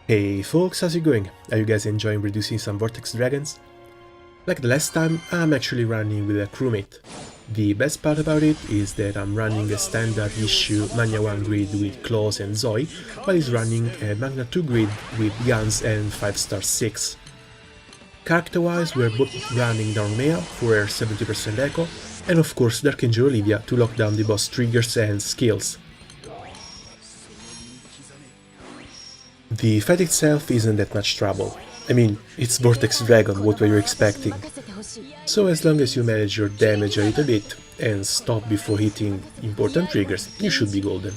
Hey folks, how's it going? Are you guys enjoying reducing some Vortex Dragons? Like the last time, I'm actually running with a crewmate. The best part about it is that I'm running a standard issue Magna 1 grid with Claws and Zooey, while he's running a Magna 2 grid with Guns and 5-star 6. Character-wise, we're both running Narmea for her 70% echo, and of course Dark Angel Olivia to lock down the boss triggers and skills. The fight itself isn't that much trouble. I mean, it's Vortex Dragon, what were you expecting? So as long as you manage your damage a little bit and stop before hitting important triggers, you should be golden.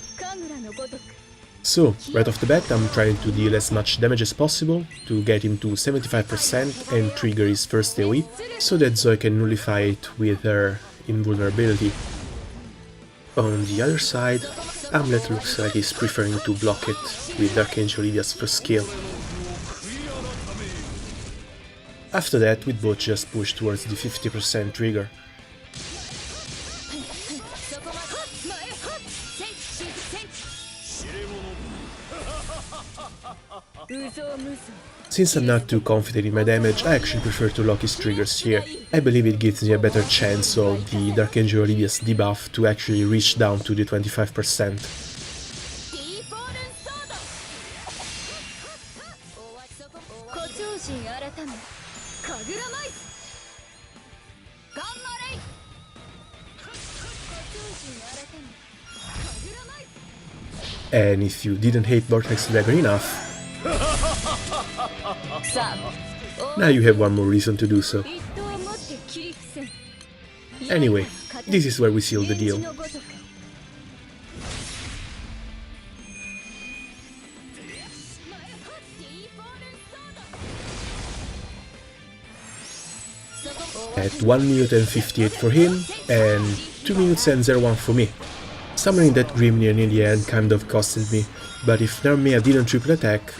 So, right off the bat, I'm trying to deal as much damage as possible to get him to 75% and trigger his first AoE, so that Zooey can nullify it with her invulnerability. On the other side, Hamlet looks like he's preferring to block it with Dark Angel Olivia's first skill. After that, we both just push towards the 50% trigger. Since I'm not too confident in my damage, I actually prefer to lock his triggers here. I believe it gives me a better chance of the Dark Angel Olivia's debuff to actually reach down to the 25%. And if you didn't hate Vortex Dragon enough, now you have one more reason to do so. Anyway, this is where we seal the deal. At 1 minute and 58 for him, and 2 minutes and 01 for me. Summoning that Grimnir in the end kind of costed me, but if Narmea didn't triple attack,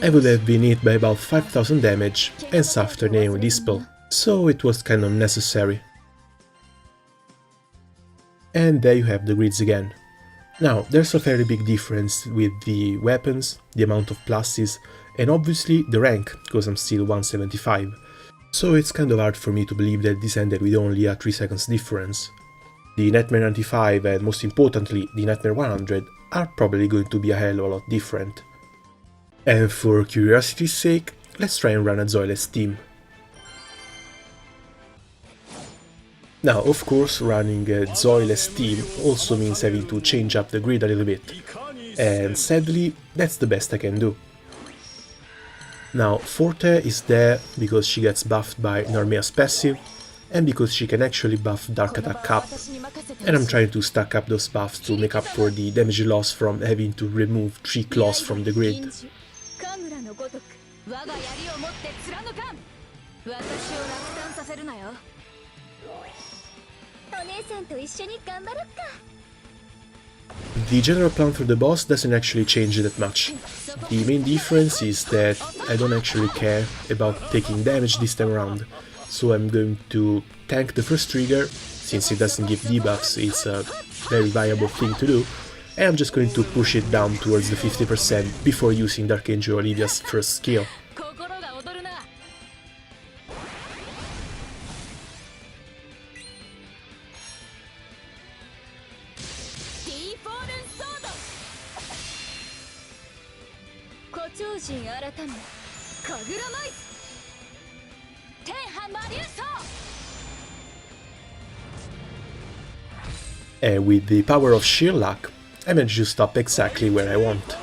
I would have been hit by about 5000 damage and suffered an AoE dispel, so it was kind of necessary. And there you have the grids again. Now, there's a fairly big difference with the weapons, the amount of pluses, and obviously the rank, because I'm still 175, so it's kind of hard for me to believe that this ended with only a 3 seconds difference. The Nightmare 95 and most importantly the Nightmare 100 are probably going to be a hell of a lot different. And for curiosity's sake, let's try and run a Zooey-less team. Now, of course, running a Zooey-less team also means having to change up the grid a little bit, and sadly, that's the best I can do. Now, Forte is there because she gets buffed by Narmea's passive, and because she can actually buff Dark Attack up, and I'm trying to stack up those buffs to make up for the damage loss from having to remove 3 claws from the grid. The general plan for the boss doesn't actually change that much. The main difference is that I don't actually care about taking damage this time around, so I'm going to tank the first trigger, since it doesn't give debuffs, it's a very viable thing to do, and I'm just going to push it down towards the 50% before using Dark Angel Olivia's first skill. And with the power of sheer luck, I managed to stop exactly where I want.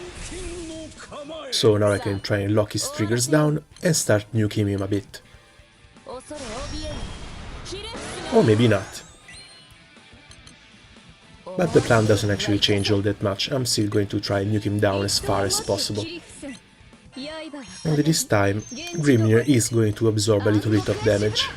So now I can try and lock his triggers down and start nuking him a bit. Or maybe not. But the plan doesn't actually change all that much, I'm still going to try and nuke him down as far as possible. Only this time, Grimnir is going to absorb a little bit of damage.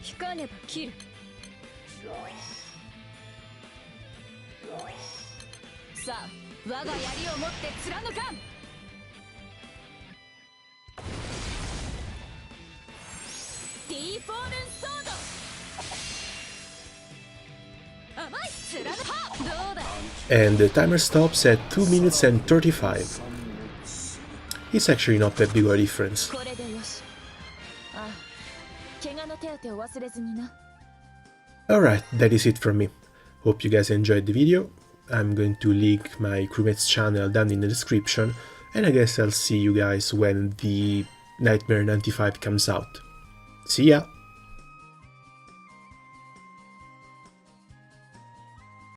引かねば切る。さあ我が槍を持って貫かん。ディーフォールンソード。甘い貫か。どうだ。 And the timer stops at 2 minutes and 35. It's actually not that big of a difference. これでよし。ああ、怪我の手当てを忘れずにな。 Alright, that is it from me. Hope you guys enjoyed the video. I'm going to link my crewmate's channel down in the description, and I guess I'll see you guys when the Nightmare 95 comes out. See ya!